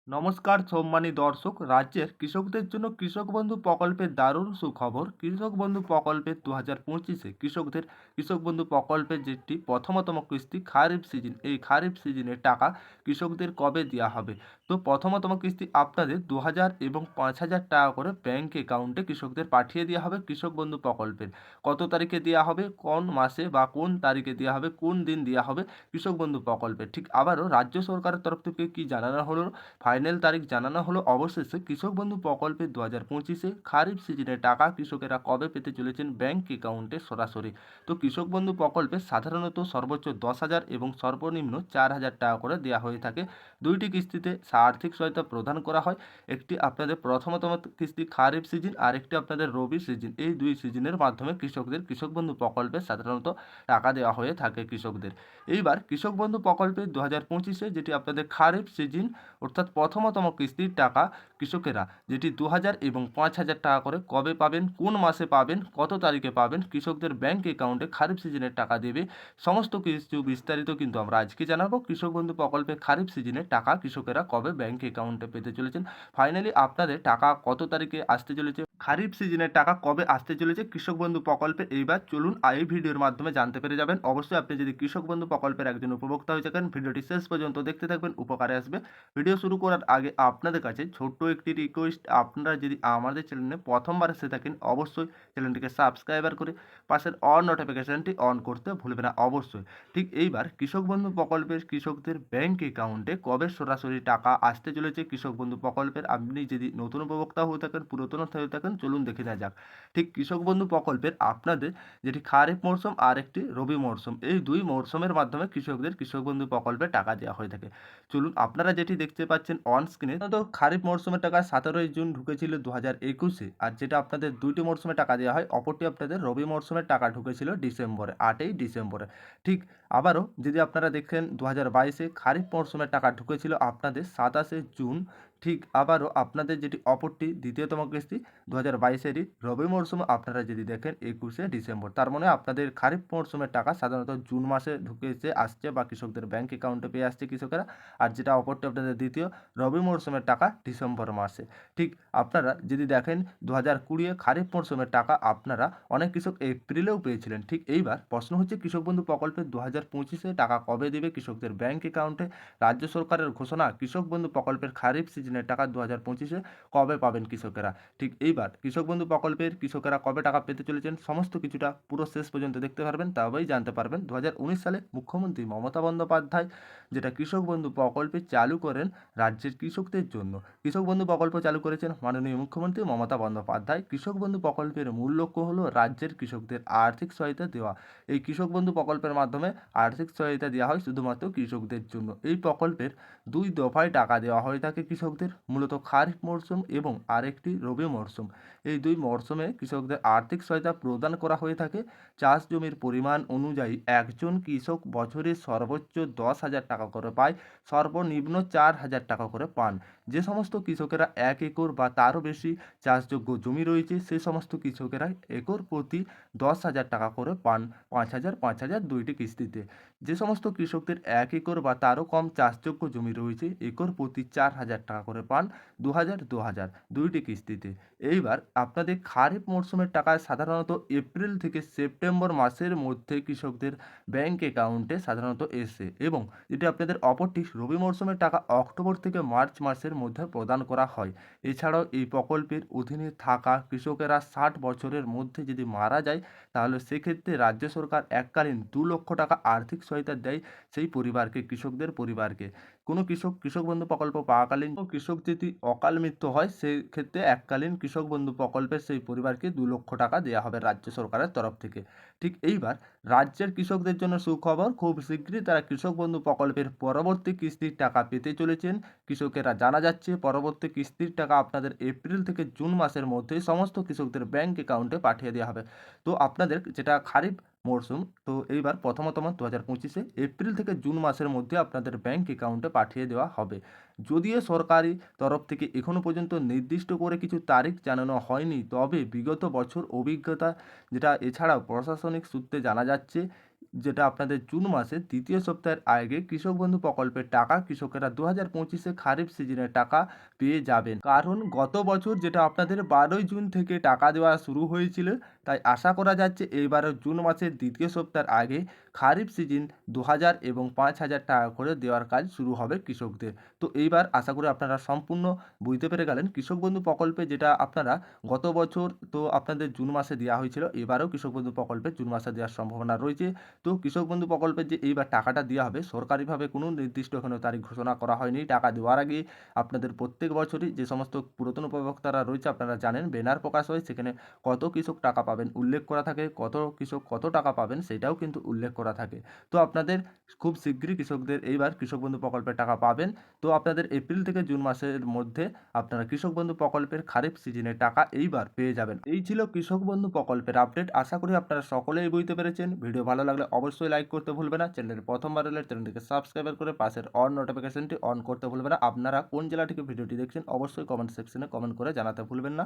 নমস্কার সম্মানী দর্শক, রাজ্যের কৃষকদের জন্য কৃষক বন্ধু প্রকল্পের দারুণ সুখবর। কৃষক বন্ধু প্রকল্পের 2025-এ কৃষক বন্ধু প্রকল্পের যেটি প্রথমতম কিস্তি খারিফ সিজন, এই খারিফ সিজনের টাকা কৃষকদের কবে দেওয়া হবে? তো প্রথমতম কিস্তি আপনাদের 2000 এবং 5000 টাকা করে ব্যাংক অ্যাকাউন্টে কৃষকদের পাঠিয়ে দেওয়া হবে। কৃষক বন্ধু প্রকল্পের কত তারিখে দেওয়া হবে, কোন মাসে বা কোন তারিখে দেওয়া হবে, কোন দিন দেওয়া হবে কৃষক বন্ধু প্রকল্পের, ঠিক আবারও রাজ্য সরকারের তরফ থেকে কি জানানো হলো, ফাইনাল তারিখ জানানো হলো। অবশেষে কৃষক বন্ধু প্রকল্পের 2025-এ খারিফ সিজনের টাকা কৃষকেরা কবে পেতে চলেছেন ব্যাংক অ্যাকাউন্টে সরাসরি। তো কৃষক বন্ধু প্রকল্পে সাধারণত সর্বোচ্চ 10,000 এবং সর্বনিম্ন 4,000 টাকা করে দেওয়া হয়ে থাকে। দুইটি কিস্তিতে আর্থিক সহায়তা প্রদান করা হয়। একটি আপনাদের প্রথমতম কিস্তি খারিফ সিজন, আর একটি আপনাদের রবি সিজন। এই দুই সিজনের মাধ্যমে কৃষকদের কৃষক বন্ধু প্রকল্পে সাধারণত টাকা দেওয়া হয়ে থাকে কৃষকদের। এইবার কৃষক বন্ধু প্রকল্পে 2025-এ যেটি আপনাদের খারিফ সিজন, অর্থাৎ প্রথমতম কিস্তির টাকা কৃষকেরা যেটি 2000 এবং 5000 টাকা করে কবে পাবেন, কোন মাসে পাবেন, কত তারিখে পাবেন, কৃষকদের ব্যাংক অ্যাকাউন্টে খারিফ সিজনের টাকা দেবে, সমস্ত কিছু বিস্তারিত কিন্তু আমরা আজকে জানাবো। কৃষক বন্ধু প্রকল্পে খারিফ সিজনের টাকা কৃষকেরা কবে ব্যাংক অ্যাকাউন্টে পেতে চলেছেন, ফাইনালি আপনাদের টাকা কত তারিখে আসতে চলেছে, খারিফ সিজনের টাকা কবে আসতে চলেছে কৃষক বন্ধু প্রকল্পে, এইবার চলুন এই ভিডিওর মাধ্যমে জানতে পেরে যাবেন। অবশ্যই আপনি যদি কৃষক বন্ধু প্রকল্পের একজন উপভোক্তা হয়ে থাকেন, ভিডিওটি শেষ পর্যন্ত দেখতে থাকবেন, উপকারে আসবে। ভিডিও শুরু করার আগে আপনাদের কাছে ছোট্ট একটি রিকোয়েস্ট, আপনারা যদি আমাদের চ্যানেলে প্রথমবার এসে থাকেন অবশ্যই চ্যানেলটিকে সাবস্ক্রাইবার করে পাশের অল নোটিফিকেশনটি অন করতে ভুলবে না অবশ্যই। ঠিক এইবার কৃষক বন্ধু প্রকল্পের কৃষকদের ব্যাংক অ্যাকাউন্টে কবে সরাসরি টাকা আসতে চলেছে কৃষক বন্ধু প্রকল্পের, আপনি যদি নতুন উপভোক্তা হয়ে থাকেন, পুরাতন হয়ে থাকেন, চলুন দেখে নেওয়া যাক। ঠিক কৃষক বন্ধু প্রকল্পের আপনাদের যেটি খারিফ মরশুম আর একটি রবি মরশুম, এই দুই মরশুমের মাধ্যমে কৃষকদের কৃষক বন্ধু প্রকল্পে টাকা দেওয়া হয়ে থাকে। চলুন আপনারা যেটি দেখতে পাচ্ছেন অন স্ক্রিনে, তো খারিফ মরশুমের টাকা 17ই জুন ঢুকেছিল 2021-এ, আর যেটা আপনাদের দুইটি মরশুমে টাকা দেওয়া হয়, অপরটি আপনাদের রবি মরশুমের টাকা ঢুকেছিল ডিসেম্বরে, 8ই ডিসেম্বরে। ঠিক আবারও যদি আপনারা দেখেন 2022-এ খারিফ মরশুমের টাকা ঢুকেছিল আপনাদের 27শে জুন। ঠিক আবারও আপনাদের যেটি অপরটি দ্বিতীয়তম কিস্তি 2022-এরই রবি মরশুম, আপনারা যদি দেখেন 21শে ডিসেম্বর। তার মানে আপনাদের খারিফ মরশুমের টাকা সাধারণত জুন মাসে ঢুকেছে, আসছে বা কৃষকদের ব্যাংক অ্যাকাউন্টে পেয়ে আসছে কৃষকেরা। আর যেটা অপরটি আপনাদের দ্বিতীয় রবি মরশুমের টাকা ডিসেম্বর মাসে। ঠিক আপনারা যদি দেখেন 2020 খারিফ মরশুমের টাকা আপনারা অনেক কৃষক এপ্রিলেও পেয়েছিলেন। ঠিক এইবার প্রশ্ন হচ্ছে কৃষক বন্ধু প্রকল্পের 2025-এ টাকা কবে দেবে কৃষকদের ব্যাংক অ্যাকাউন্টে। রাজ্য সরকারের ঘোষণা, কৃষক বন্ধু প্রকল্পের খারিফ সিজনের টাকা 2025-এ কবে পাবেন কৃষকেরা। ঠিক এইবার কৃষক বন্ধু প্রকল্পের কৃষকেরা কবে টাকা পেতে চলেছেন সমস্ত কিছুটা পুরো শেষ পর্যন্ত দেখতে পারবেন, তবেই জানতে পারবেন। 2019 সালে মুখ্যমন্ত্রী মমতা বন্দ্যোপাধ্যায় যেটা কৃষক বন্ধু প্রকল্পে চালু করেন রাজ্যের কৃষকদের জন্য। কৃষক বন্ধু প্রকল্প চালু করেছেন মাননীয় মুখ্যমন্ত্রী মমতা বন্দ্যোপাধ্যায়। কৃষক বন্ধু প্রকল্পের মূল লক্ষ্য হলো রাজ্যের কৃষকদের আর্থিক সহায়তা দেওয়া। এই কৃষক বন্ধু প্রকল্পের মাধ্যমে আর্থিক সহায়তা দেওয়া হয় শুধুমাত্র কৃষকদের জন্য। এই প্রকল্পের দুই দফায় টাকা দেওয়া হয়ে থাকে কৃষকদের, মূলত খারিফ মরশুম এবং আরেকটি রবি মরশুম। এই দুই মরশুমে কৃষকদের আর্থিক সহায়তা প্রদান করা হয়ে থাকে। চাষ জমির পরিমাণ অনুযায়ী একজন কৃষক বছরে সর্বোচ্চ 10,000 টাকা করে পায়, সর্বনিম্ন 4,000 টাকা করে পান। যে সমস্ত কৃষকেরা 1 একর বা তারও বেশি চাষযোগ্য জমি রয়েছে, সে সমস্ত কৃষকেরা একর প্রতি 10,000 টাকা করে পান, 5,000 5,000 দুইটি কিস্তিতে। যে সমস্ত কৃষকদের 1 একর বা তারও কম চাষযোগ্য জমি রয়েছে, একর প্রতি 4,000 টাকা করে পান, 2,000 2,000 দুইটি কিস্তিতে। এইবার আপনাদের খারিফ মরশুমের টাকা সাধারণত এপ্রিল থেকে সেপ্টেম্বর মাসের মধ্যে কৃষকদের ব্যাংক অ্যাকাউন্টে সাধারণত এসে, এবং যেটি আপনাদের অপরটি রবি মরশুমের টাকা অক্টোবর থেকে মার্চ মাসের মধ্যে প্রদান করা হয়। এছাড়াও এই প্রকল্পের অধীনে থাকা কৃষকেরা 60 বছরের মধ্যে যদি মারা যায়, তাহলে সেক্ষেত্রে রাজ্য সরকার এককালীন 2 লক্ষ টাকা আর্থিক সহায়তা দেয় সেই পরিবারকে, কৃষকদের পরিবারকে। কোনো কৃষক বন্ধু প্রকল্প পাওয়াকালীন কৃষক যদি অকাল মৃত্যু হয়, সেক্ষেত্রে এককালীন কৃষক বন্ধু প্রকল্পের সেই পরিবারকে 2 লক্ষ টাকা দেওয়া হবে রাজ্য সরকারের তরফ থেকে। ঠিক এইবার রাজ্যের কৃষকদের জন্য সুখবর, খুব শীঘ্রই তারা কৃষক বন্ধু প্রকল্পের পরবর্তী কিস্তির টাকা পেতে চলেছেন। কৃষকেরা জানা যাচ্ছে পরবর্তী কিস্তির টাকা আপনাদের এপ্রিল থেকে জুন মাসের মধ্যে সমস্ত কৃষকদের ব্যাংক অ্যাকাউন্টে পাঠিয়ে দেওয়া হবে। তো আপনাদের যেটা খারিফ মরশুম, তো এইবার প্রথমতম 2025-এ এপ্রিল থেকে জুন মাসের মধ্যে আপনাদের ব্যাংক অ্যাকাউন্টে পাঠিয়ে দেওয়া হবে। যদিও সরকারি তরফ থেকে এখনও পর্যন্ত নির্দিষ্ট করে কিছু তারিখ জানানো হয়নি, তবে বিগত বছর অভিজ্ঞতা যেটা, এছাড়াও প্রশাসনিক সূত্রে জানা যাচ্ছে যেটা আপনাদের জুন মাসের দ্বিতীয় সপ্তাহের আগে কৃষক বন্ধু প্রকল্পের টাকা কৃষকেরা 2025-এ খারিফ সিজনের টাকা পেয়ে যাবেন। কারণ গত বছর যেটা আপনাদের 12ই জুন থেকে টাকা দেওয়া শুরু হয়েছিল, তাই আশা করা যাচ্ছে এইবারও জুন মাসের দ্বিতীয় সপ্তাহের আগে খারিফ সিজন 2000 এবং 5000 টাকা করে দেওয়ার কাজ শুরু হবে কৃষকদের। তো এইবার আশা করি আপনারা সম্পূর্ণ বুঝতে পেরে গেলেন কৃষক বন্ধু প্রকল্পে যেটা আপনারা গত বছর তো আপনাদের জুন মাসে দেওয়া হয়েছিল, এবারেও কৃষক বন্ধু প্রকল্পে জুন মাসে দেওয়ার সম্ভাবনা রয়েছে। তো কৃষক বন্ধু প্রকল্পের যে এইবার টাকাটা দেওয়া হবে সরকারিভাবে কোনো নির্দিষ্ট এখনও তারিখ ঘোষণা করা হয়নি। টাকা দেওয়ার আগে আপনাদের প্রত্যেক বছরই যে সমস্ত পুরাতন উপভোক্তারা রয়েছে আপনারা জানেন ব্যানার প্রকাশ হয়, সেখানে কত কৃষক টাকা পাবেন উল্লেখ করা থাকে, কত কৃষক কত টাকা পাবেন সেটাও কিন্তু উল্লেখ করা থাকে। তো আপনাদের খুব শীঘ্রই কৃষকদের এইবার কৃষক বন্ধু প্রকল্পের টাকা পাবেন। তো আপনাদের এপ্রিল থেকে জুন মাসের মধ্যে আপনারা কৃষক বন্ধু প্রকল্পের খারিফ সিজনের টাকা এইবার পেয়ে যাবেন। এই ছিল কৃষক বন্ধু প্রকল্পের আপডেট। আশা করি আপনারা সকলেই বুঝতে পেরেছেন। ভিডিও ভালো লাগলে অবশ্যই লাইক করতে ভুলবে না। চ্যানেলের প্রথমবার হলে চ্যানেলটিকে সাবস্ক্রাইব করে পাশের অল নোটিফিকেশনটি অন করতে ভুলবে না। আপনারা কোন জেলা থেকে ভিডিওটি দেখছেন অবশ্যই কমেন্ট সেকশনে কমেন্ট করে জানাতে ভুলবেন না।